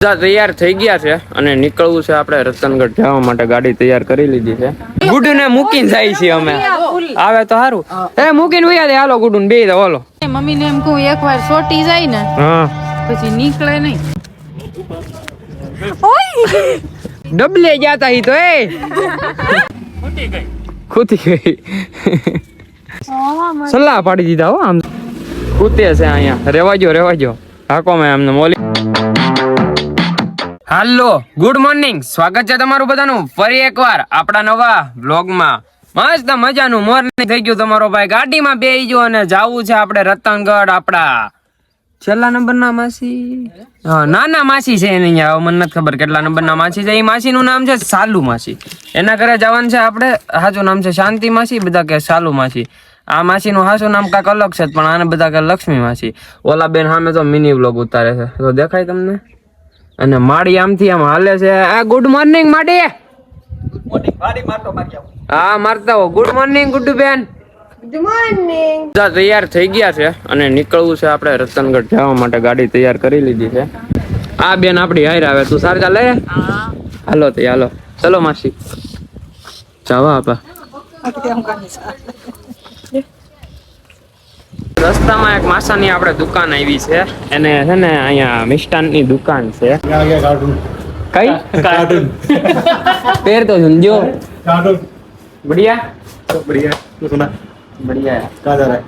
તૈયાર થઈ ગયા છે અને નીકળવું છે આપણે રતનગઢ જવા માટે. ગાડી તૈયાર કરી લીધી છે. ગુડુ ને મૂકીને જાય છે અમે. આવે તો સારું. મૂકીને વયા દે. હાલો ગુડુ ને બે દે. હાલો મમ્મી ને એમ કહું એકવાર સોટી જાય ને પછી નીકળે નહીં. ડબલે જાતા હી તો ખૂતી ગઈ. સલાહ પાડી દીધા હો. આમ ખૂતે છે અહીંયા. રેવાજો હાકો મેં એમને મોલી. હાલો ગુડ મોર્નિંગ, સ્વાગત છે તમારું બધાનું ફરી એકવાર આપણા નવા વ્લોગમાં. મસ્ત મજાનું મોર્નિંગ થઈ ગયું તમારો ભાઈ ગાડીમાં બેહી ગયો અને જાવું છે આપણે રતનગઢ. આપડા છેલ્લા નંબરના માસી, નાના માસી છે એને અહીંયા. મને નથી ખબર કેટલા નંબરના માસી છે. એ માસી નું નામ છે સાલુ માસી. એના ઘરે જવાનું છે આપણે. સાચું નામ છે શાંતિ માસી, બધા કે સાલુ માસી. આ માસી નું સાચું નામ કાંક અલગ છે પણ આને બધા કે લક્ષ્મી માસી. ઓલા બેન સામે તો મિની વ્લોગ ઉતારે છે તો દેખાય તમને. અને માડી આમથી આમ હાલે છે. આ ગુડ મોર્નિંગ માડી. હા મારતા હો. ગુડ મોર્નિંગ ગુડ્ડુ બેન. Good morning. તૈયાર થઈ ગયા છે અને નીકળવું છે આપણે રતનગઢ જવા માટે. ગાડી તૈયાર કરી લીધી છે. આ બેન આપડી હારે આવે. તું સાર ચાલે. હાલો તે હાલો. ચલો માસી જવા આપા. રસ્તામાં એક માસાની આપણે દુકાન આવી છે. એને છે ને અહીંયા મિષ્ટાનની દુકાન છે. કઈ કાર્ટૂન પેર તો સમજો. कार्टून बढ़िया बढ़िया तू सुना बढ़िया है. कहाँ जा रहा है?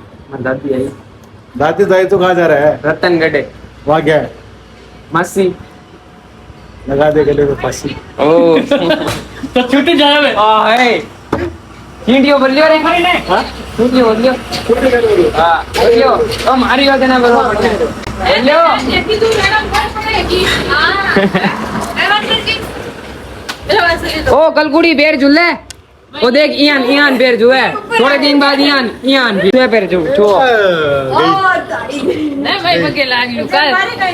दादी आई दादी दाई तो कहाँ जा रहा है? रतनगढ़. वहाँ क्या है? मासी लगा दे गले में फांसी. ओ छुट्टी जावे. ए चींटियो बोलियो रे. हां चींटियो बोलियो. हां बोलियो. ओ मारी बात ना बोलो बोलियो. એકી તું મેડમ પર પડેગી. હા એવા કરકી ओ कलकुड़ी बेर झूले. ओ देख इयान बेर जो है. थोड़े दिन बाद इयान भी बेर जो छो. ને ભાઈ પગે લાગ્યું.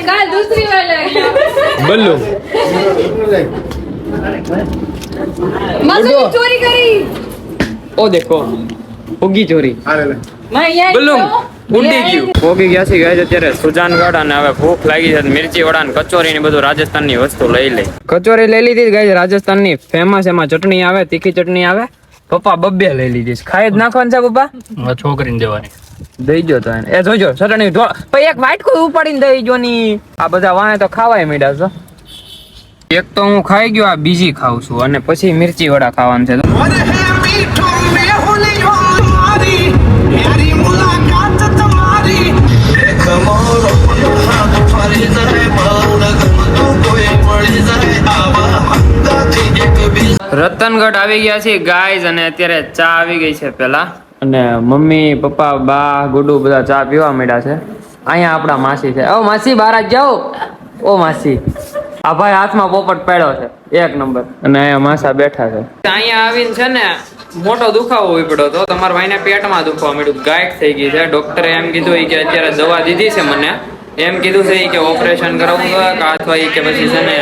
કાલ દૂસરી વાર લાગ્યું. बल्लू માસુની ચોરી કરી. ओ देखो उगी चोरी. हाँ ले ले. બલ્લુ ઉડી ગયું. પોગી ગયા છે ગાઈસ અત્યારે સુજાનગઢ અને હવે ભૂખ લાગી છે. મિર્ચી વડા ને કચોરી ને બધું રાજસ્થાનની વસ્તુ લઈ લે. કચોરી લઈ લીધી ગાઈસ રાજસ્થાનની ફેમસ. એમાં ચટણી આવે, તીખી ચટણી આવે. પપ્પા બબ્બે લઈ લીધી. ખાઈ જ નાખવાનું છે પપ્પા. છોકરીને દેવાની દઈ ગયો તો એ જોજો ચટણી પછી એક વાટકો ઉપાડીને દઈ ગયો ની. આ બધા વાહે તો ખાવાય મીડા છો. એક તો હું ખાઈ ગયો, આ બીજી ખાઉં છું અને પછી મિર્ચી વડા ખાવાનું છે. રતનગઢ આવી ગયા છે ગાઈઝ અને અત્યારે ચા આવી ગઈ છે પેલા. અને મમ્મી પપ્પા બા ગુડુ બધા ચા પીવા માંડ્યા છે. અહીંયા આપણા માસી છે. ઓ માસી બહાર જ જાઓ. ઓ માસી આ ભાઈ હાથમાં પોપટ પડ્યો છે એક નંબર. અને અહીંયા માસા બેઠા છે. અહીંયા આવીને છે ને મોટો દુખાવો ઉપડ્યો તો. તમારા ભાઈને પેટમાં દુખવા માંડ્યું. ગાયક થઈ ગઈ છે. ડોક્ટરે એમ કીધું કે અત્યારે દવા દીધી છે મને. એમ કીધું છે કે ઓપરેશન કરાવવું હોય અથવા કે પછી છે ને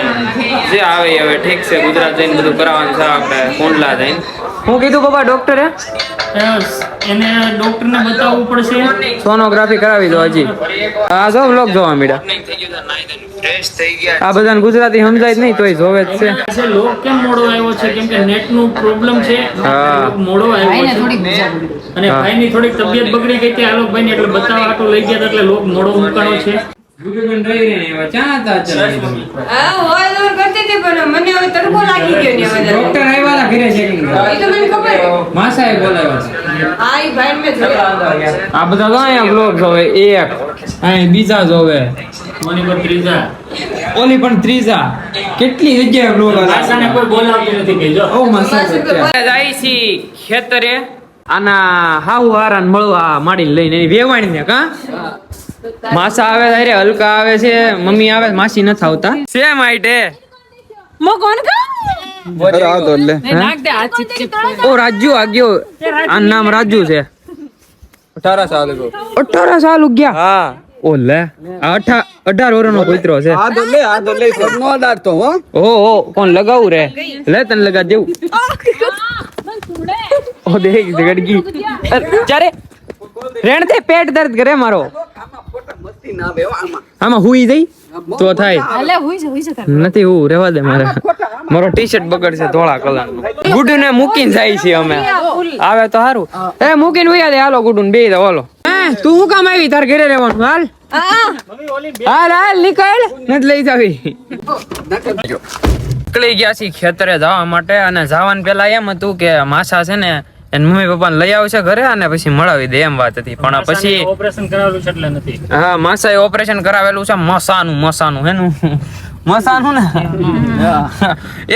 જે આવે હવે ઠીક છે. ગુજરાત જઈને બધું કરાવવાનું છે આપણે કુંડલા જઈને. હું કીધું પપ્પા ડોક્ટરે? એને ડોક્ટરને બતાવવું પડશે. સોનોગ્રાફી કરાવી દો હજી. આ જો વ્લોગ જોવા મળ્યા. આ બધાને ગુજરાતી સમજાય જ નહીં તોય જોવે જ છે. લોક કેમ મોડો આવ્યો છે? કેમ કે નેટ નું પ્રોબ્લેમ છે. મોડો આવ્યો છે અને ભાઈ ની થોડીક તબિયત બગડી ગઈ હતી આલોક ભાઈ ને એટલે બતાવવા આટો લઈ ગયા એટલે લોક મોડો મૂકાણો છે. હા હોય દોર કરતી હતી પણ મને હવે તડકો લાગી ગયો ને હવે. ડોક્ટર આવ્યા હતા ઘરે ચેકિંગ એ તો મને ખબર. માસાએ બોલાવ્યા છે. હા ઈ ભાઈ મે જોયા. આ બધા તો અહીંયા બ્લોગ જોવે. એક અહીં બીજા જોવે. મને પર ત્રીજા ઓલી પણ ત્રીજા. કેટલી જગ્યાએ બ્લોગ આસાને કોઈ બોલાવતું નથી કે જો ઓ માસા જાય છે ખેતરે. આના હાહુ હારા ને મળવા માડી લઈને એની વેવાણી ને કા માસા આવે ત્યારે હલકા આવે છે. મમ્મી આવે માસી નથી આવતા. સેમ હાઈટ હે. મો કોણ કા? अरे आ दो ले. નાખ દે આ ચિપ ચિપ. ઓ રાજુ આ ગયો. આ નામ રાજુ છે. 18 साल को. 18 સાલ ગયા. હા ઓ લે 18 વર્ષનો કૂતરો છે. आ दो ले सब नो डालतो हो. ઓહો કોણ લગાવું રે? લે તને લગા દેવું. ઓ દેખ ગડગી ચારે રેણ દે. પેટ દર્દ કરે મારો. શક્તિ ના આવે હો આમાં. આમાં હુઈ જઈ તો થાય હાલે હુઈ છે તારે. નથી હું રહેવા દે મારે મારો ટી શર્ટ બગડશે ધોળા કલરનું ગુડુ ને મૂકીને જાય છે અમે આવે તો સારું એ મૂકીને વયા દે હાલો ગુડુ ને બે દે હાલો તું શું કામ આવી તાર ઘરે રહેવાનું હાલ હાલ હાલ નીકળ નથી લઈ જાવી નીકળી ગયા છીએ ખેતરે જવા માટે અને જવાનું પેલા એમ હતું કે માસા છે ને એને મમ્મી પપ્પાને લઈ આવશે ઘરે અને પછી મળાવી દે એમ વાત હતી પણ પછી ઓપરેશન કરાવેલું છે એટલે નથી. હા માસાએ ઓપરેશન કરાવેલું છે મસાનું હેનું મસાનું ને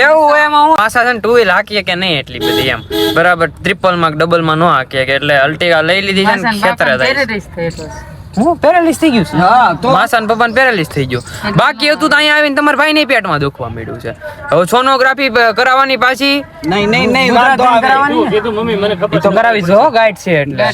એવું હોય એમાં હું માસા છે ને 2 વ્હીલ હાકીએ કે નહીં એટલી બધી એમ બરાબર ટ્રિપલ માં ડબલ માં નો હાકીએ કે એટલે અલ્ટિગા લઈ લીધી છે ને ખેતરે જાય હું પેરાલિસ થઈ ગયું છે હા તો માસા ને પપ્પા પેરાલિસ થઈ ગયું બાકી હતું તો અહીંયા આવીને તમારા ભાઈ ને પેટમાં દુખવા માંડ્યું છે હવે સોનોગ્રાફી કરાવવાની પાછી નહીં વાંધો આવે. કીધું મમ્મી મને ખબર તો કરાવી જો ગાઈડ છે એટલે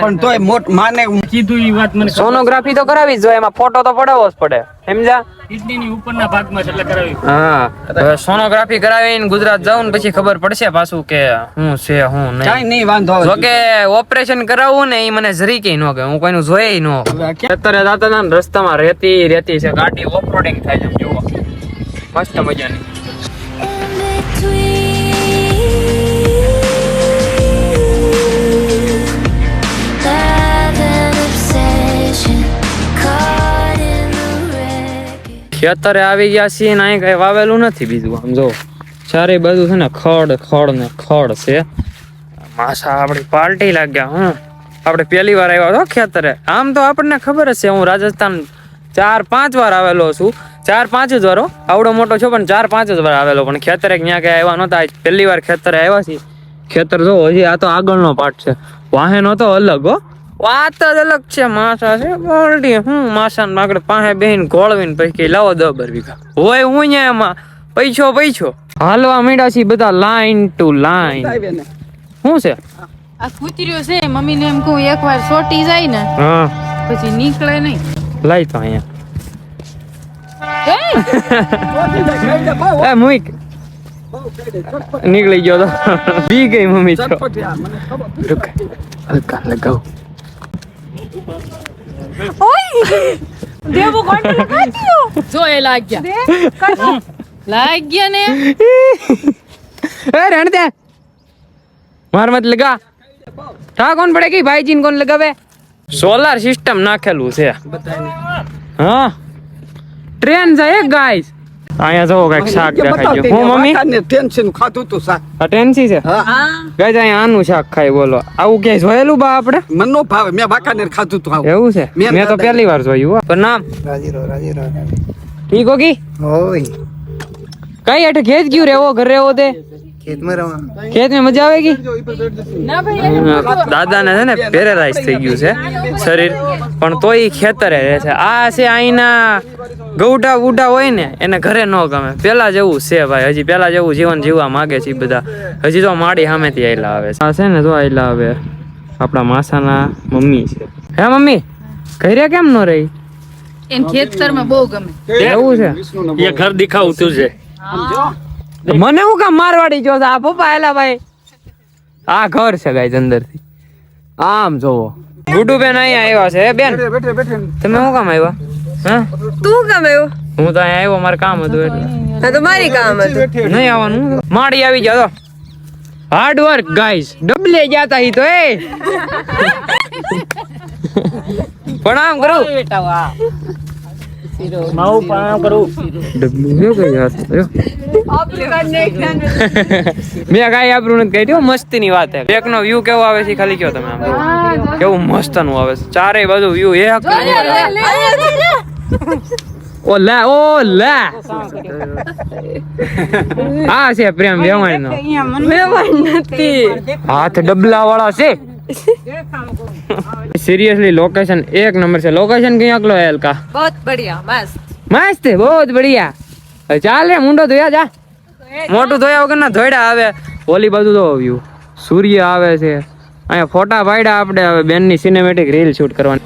પણ તોય મોટ માને કીધું ઈ વાત મને સોનોગ્રાફી તો કરાવી જ જોઈએ એમાં ફોટો તો પડાવવો જ પડે સમજા કિડની ની ઉપરના ભાગમાં છે એટલે કરાવી. હા હવે સોનોગ્રાફી કરાવીને ગુજરાત જાઉં ને પછી ખબર પડશે પાછું કે હું છે હું કાઈ નહીં નહીં વાંધો આવે. જો કે ઓપરેશન કરાવવું ને એ મને જરી કે ન કે હું કોઈનું જોયે ન અત્યારે જાતા હતા ને રસ્તામાં રેતી છે ગાડી ઓફરોડિંગ થાય છે જુઓ મસ્ત મજાની ખેતરે આવી ગયા છીએ ને અહીં કઈ વાવેલું નથી બીજું આમ જો ચારે બાજુ છે ને ખડ છે માસા આપડી પાર્ટી લાગ્યા હું આપણે પહેલી વાર આવ્યા છો ખેતરે આમ તો આપણને ખબર જ છે હું રાજસ્થાન 4-5 વાર આવેલો છું 4-5 જ વારો આવડો મોટો છો પણ 4-5 જ વાર આવેલો પણ ખેતરે ક્યાં કઈ આવ્યા નહોતા આજ પહેલી વાર ખેતરે આવ્યા છીએ ખેતર જો હજી આ તો આગળનો પાર્ટ છે વાહેનો તો અલગ હો વાત જ અલગ છે માસા છે પાર્ટી હું માસા ને આગળ પાસે બેહીને ગોળવીને પછી લાવો 10-12 વીઘા હોય હું ને એમાં પૈસો હાલવા માંડ્યા છીએ બધા લાઈન ટુ લાઈન શું છે આ કૂતરીઓ છે મમ્મી ને એમ કહું એકવાર સોટી જાય ને હા પછી નીકળે નહીં લાઈ તો અહીંયા એ મુઈક નીકળી ગયો તો બી ગઈ મમ્મી તો રૂક હલકા લગાવ દેવો કોણ લગાડ્યો જો એ લાગ્યા ને ए रहने दे मार मत लगा था कौन पड़ेगी भाई जिन कौन लगावे सोलर सिस्टम નાખેલું છે હા ટ્રેન જાય ગાઈસ આયા જો કઈક શાક દેખાઈ ગયું હું મમ્મી વાકાને ટેન્શન ખાતું તું શાક. આ ટેન્સી છે હા ગાઈસ આયા આનું શાક ખાઈ બોલો આવું ક્યાંય જોયેલું બા આપણે મન નો ભાવે મેં વાકાને ખાતું તું આવું. એવું છે મેં મેં તો દાદા- પહેલી વાર જોયું હો. પણ નામ ઠીક હોગી કઈ અઠ ખેત ક્યું રેવો ઘર રેવો તે ખેત में મજા આવેગી ના ભાઈ દાદા ને છે ને પેરેલાઇઝ થઈ ગયું છે શરીર પણ તોય ખેતરે રહે છે આ છે અહીંના ગૌડા બુડા હોય ને એને ઘરે ન ગમે પેલા જેવું છે ભાઈ હજી પેલા જેવું જીવન જીવવા માંગે છે ઈ બધા હજી તો માડી સામેથી આયલા આવે છે આ છે ને જો આયલા આવે આપણા માસાના મમ્મી છે હે મમ્મી ઘરે કેમ ન રહી એન ખેતરમાં બહુ ગમે એવું છે એ ઘર દેખાવતું છે મને હું કામ મારવાડી જો આ પપ્પા આયલા ભાઈ આ ઘર છે ગાઈસ અંદરથી આમ જોવો ગુડુ બેન અહીંયા આવ્યા છે બેન તમે શું કામ આવ્યા હા તું કેમ આવ્યો? હું તો અહીંયા આવ્યો મારે કામ હતું એટલે આ તો મારી કામ હતું. નહીં આવવાનું માડી આવી જાવ હાર્ડ વર્ક ગાઈસ ડબલે જાતા હી તો એ પ્રણામ કરું માવું પાણા કરું ડબલું શું કઈ વાત મેં કાંઈ આપણું નથી કહ્યું મસ્તી ની વાત છે બેક નો વ્યૂ કેવો આવે છે ખાલી કયો તમે આમ જુઓ. કેવું મસ્ત નું આવે છે ચારે બાજુ વ્યૂ એક ઓ લા આ છે પ્રેમ વેવાણ નો હાથ ડબલા વાળા છે सीरियसली लोकेशन 1 नंबर से लोकेशन कहीं अगलो है हल्का बहुत बढ़िया मस्त मस्त है बहुत बढ़िया ચાલ રે મુંડો ધોયા જા મોટું ધોયા વગર ના ધોયડા આવે ઓલી બાજુ તો વ્યૂ સૂર્ય આવે છે અહીંયા ફોટા પાડ્યા આપણે હવે બેન ની સિનેમેટિક રીલ શૂટ કરવાની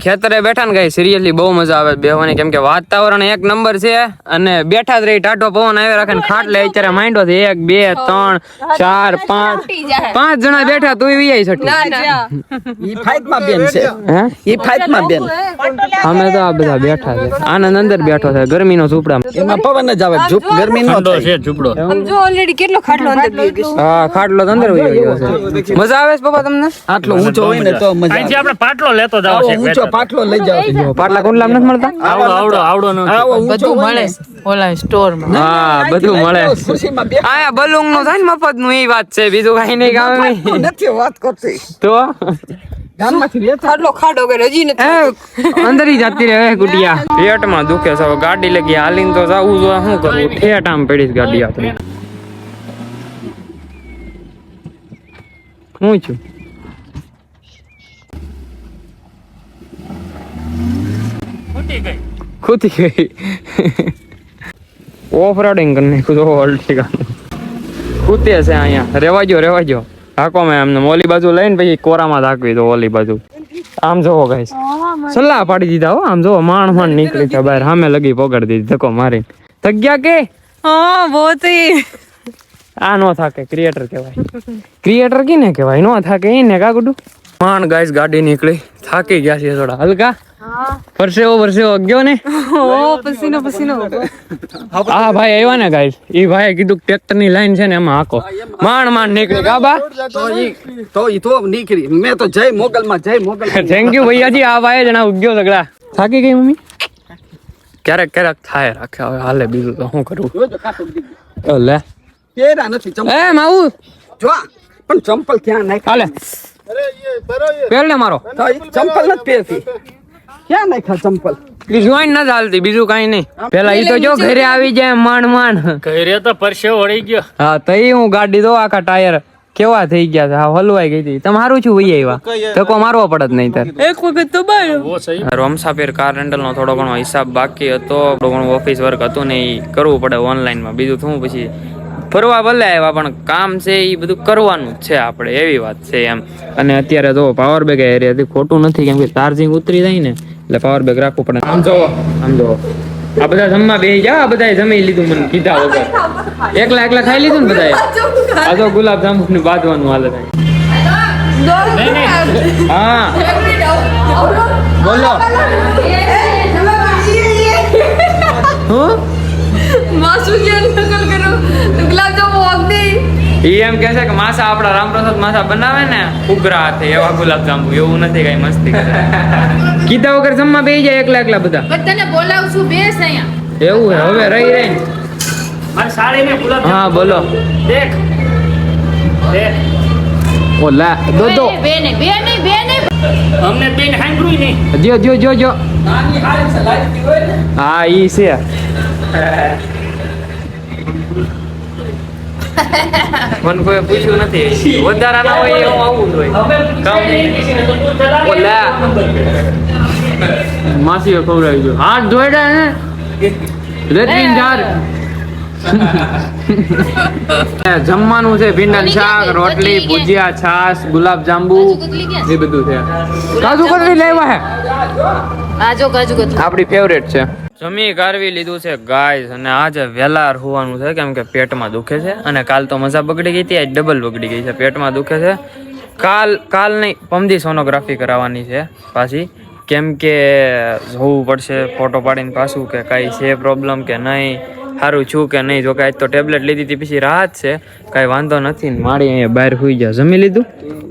ખેતરે બેઠા ને કઈ સિરિયસલી બહુ મજા આવે બેહવાની, કેમ કે વાતાવરણ એક નંબર છે અને બેઠા જ રહી ટાટો પવન આવે રાખે ને ખાટલે અત્યારે માંડો છે 1 2 3 4 5 જણા બેઠા તું વી છટી ઈ ફાઇટ માં બેન છે. હે ઈ ફાઇટ માં બેન. અમે તો આ બધા બેઠા છે, આનંદ અંદર બેઠો છે ગરમીનો ઝૂપડા. એમાં પવન જ આવે, ઝૂપ ગરમી નો ઠંડો થાય. છે ઝૂંપડો. આમ જો ઓલરેડી કેટલો ખાટલો અંદર બેહી ગયો છે. હા ખાટલો તો અંદર વહી ગયો છે. મજા આવે છે પપ્પા તમને? આટલો ઊંચો હોય ને તો મજા અહીંથી આવે. આપણે પાટલો લેતો જાવ આવો છે. ઊંચો પાટલો લઈ જાવ. પાટલા કુંડલા નથી મળતા? આવડો ન આવો ઊંચો હોય ને. ઓલા સ્ટોરમાં હા બધું મળે. ખુશીમાં બે આયા બલુંગ નું થાય ને મફત નું, એ વાત છે, બીજું કઈ નહીં ગામ નહીં. નથી વાત કરતી. તો ગામમાંથી લેતા ખાટલો ખાડો કર્યો હજી નથી. અંદર ही જાતી રહે ગુટિયા. પેટમાં દુખે છે, હવે ગાડી લગી હાલીને તો જાવું જોઈએ, શું કરવું? ઠેઠ આમ પડી છે ગાડી આપણી. હું છું ફૂટી ગઈ. ખૂતી ગઈ. ઓફ રોડિંગ કરી નાખ્યું તો ઓલટી ખૂતે છે અહીંયા. રેવા જો હાકો મેં એમને ઓલી બાજુ લઈને પછી કોરામાં ધાકવી દો. ઓલી બાજુ આમ જોવો ગાઈસ, સલાહ પાડી દીધા હો. આમ જોવો માંડ નીકળી છે બહાર, સામે લગી પકડી દીધી ધક્કો મારી. થગ્યા કે હા બહુત ही આ નો થાકે, ક્રિએટર કહેવાય. ક્રિએટર કીને કહેવાય, નો થાકે એને કા ગુડું. માંડ ગાઈસ ગાડી નીકળી, થાકી ગયા છે થોડા હલકા. પરસેવો ગયો ને. ઓ પસીનો હા ભાઈ આવ્યા ને ગાઈસ, ઈ ભાઈએ કીધું ટ્રેક્ટર ની લાઈન છે ને એમાં હાકો. માંડ નીકળી ગાબા. તો નીકળી. મેં તો જય મોગલમાં. Thank you Bhaiyaji. આ ભાઈ જણા ઉગ્યો સગડા. થાકી ગઈ મમ્મી? ક્યારેક થાય રાખે, હવે હાલે, બીજું તો શું કરવું. જોજો કાટું દીધું. લે પહેરા નથી ચંપલ. એ માવું જો પણ ચંપલ ક્યાં નાખ્યા? હાલે પહેર ને મારો. તો ઈ ચંપલ નથી પહેરતી. ક્યાં નાખ્યા ચંપલ? ઈ જોઈન ન ચાલતી, બીજું કઈ નહીં. પેલા ઈ તો જો ઘરે આવી જાય માંડ. ઘરે તો પરસેવો વળી ગયો. હા તઈ હું ગાડી દો, આખા ટાયર કેવા થઈ ગયા છે, હા હલવાઈ ગઈ હતી. તમારું શું વહી આવ્યા, ધક્કો મારવો પડત નહીં તાર. એક વખત તો બાર ઓ સહી. રોમસાપીર કાર રેન્ટલ નો થોડો ઘણો હિસાબ બાકી હતો, થોડું ઘણું ઓફિસ વર્ક હતું ને એ કરવું પડે ઓનલાઈન માં. બીજું શું, પછી ફરવા ભલે આવ્યા પણ કામ છે એ બધું કરવાનું જ છે આપણે, એવી વાત છે એમ. અને અત્યારે તો પાવર બેગ એરિયા ખોટું નથી, કેમ કે ચાર્જિંગ ઉતરી જાય ને એટલે પાવર બેગ રાખવું પડે. આમ જોવો આ બધા જમવા બેસી જા. આ બધાએ જમી લીધું મને કીધા વગર. એકલા ખાઈ લીધું ને બધાએ. આ તો ગુલાબ જાંબુ ને બાંધવાનું હાલે થાય. હા બોલો. હું માસુ જે નકલ કરો તો ગુલાબ જામુ વાગદે. ઈ એમ કહે છે કે માસા આપડા રામપ્રસાદ માસા બનાવે ને ઉગરા હાથે એવા ગુલાબ જાંબુ, એવું નથી કઈ મસ્તી કરે. કીધા વગર જમવા બેસી જાય એકલા બધા. તને બોલાવું છું, બેસ અહીંયા. એવું હે હવે રહી મારી સાડીને ગુલાબ હા બોલો. દેખ. ઓલા દો બે નહીં અમને બેન હાંભળ્યું નહીં. જો હા ઈ છે. મને કોઈ પૂછ્યું નથી, વધારાના હોય એવું આવું જ હોય. ઓલા માસીઓ ખવડાવી દો. હાથ જોડ્યા ને રેતવીન જાર. જમવાનું છે ભીંડાનું શાક, રોટલી, ભુજીયા, છાશ, ગુલાબ જાંબુ એ બધું છે. કાજુ કતરી લેવા હે આપડી ફેવરેટ છે. જમી ગારવી લીધું છે ગાઈસ, અને આજે વેલા હોવાનું છે કેમ કે પેટમાં દુખે છે. અને કાલ તો મજા બગડી ગઈ હતી, આજ ડબલ બગડી ગઈ છે, પેટમાં દુખે છે. કાલ નહીં પમદી સોનોગ્રાફી કરાવવાની છે પાછી, કેમ કે જોવું પડશે ફોટો પાડીને પાછું કે કઈ છે પ્રોબ્લેમ કે નહીં, સારું છું કે નહીં. જો કે આજ તો ટેબ્લેટ લીધી હતી પછી રાહત છે, કઈ વાંધો નથી. મારી અહીંયા બહાર સુઈ જાય. જમી લીધું?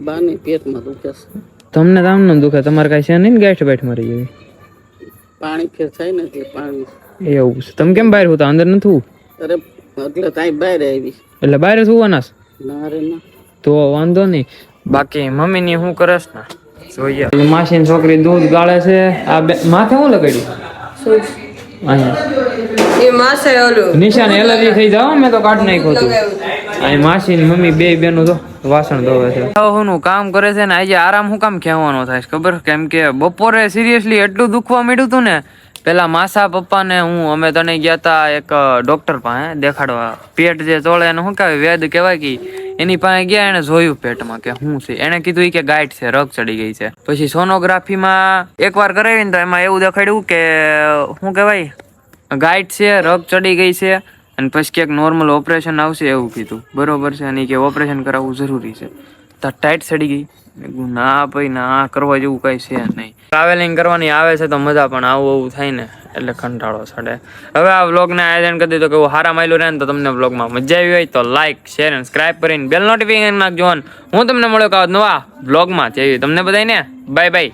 બાની પેટમાં દુખે છે. તમને તામ ન દુખે, તમારે કઈ છે નહીં ને ગાંઠ બાઠ મારી જેવી? પાણી ફેર થાય ને તે પાણી. એવું છે. તમે કેમ બહાર હોતા, અંદર નથી? અરે એટલે તાઈ બહાર આવી. એટલે બહાર જ હોવાના ના રે ના. તો વાંધો નહીં. બાકી મમ્મી ની શું કરે છે ને જોઈએ. માસી ની છોકરી દૂધ ગાળે છે. આ માથે શું લગાડ્યું? અહીંયા એ માસે ઓલું નિશાન એલર્જી થઈ જાવ, મેં તો કાઢ નાખ્યું હતું. અહીં માસી ની મમ્મી બે બેનો તો વાસણ ધોવે છે. નું કામ કરે છે ને આજે આરામ હું કામ ખેવાનો થાય ખબર? કેમ કે બપોરે સિરિયસલી એટલું દુખવા માંડ્યું હતું ને પેલા માસા પપ્પા ને અમે તને ગયા તા એક ડોક્ટર પાસે દેખાડવા, પેટ જે ચોળે એને શું કહેવાય, વેદ કહેવાય કે એની પાસે ગયા. એને જોયું પેટમાં કે શું છે, એને કીધું કે ગાંઠ છે, રગ ચડી ગઈ છે. પછી સોનોગ્રાફીમાં એકવાર કરાવી ને તો એમાં એવું દેખાડ્યું કે શું કહેવાય, ગાંઠ છે, રગ ચડી ગઈ છે, અને પછી ક્યાંક નોર્મલ ઓપરેશન આવશે એવું કીધું. બરોબર છે, અને કે ઓપરેશન કરાવવું જરૂરી છે. તો ટાઈટ ચડી ગઈ. ના ભાઈ ના, કરવા જેવું કઈ છે નહીં. ટ્રાવેલિંગ કરવાની આવે છે તો મજા, પણ આવું થાય ને એટલે કંટાળો ચડે. હવે આ વ્લોગને આયોજન કરી દીધું કે હારા માયલું રહે ને તો તમને વ્લોગમાં મજા આવી હોય તો લાઈક, શેર અને સબસ્ક્રાઇબ કરીને બેલ નોટિફિકેશન નાખજો. હું તમને મળ્યો નવા વ્લોગમાં. તમને બધાને બાય બાય.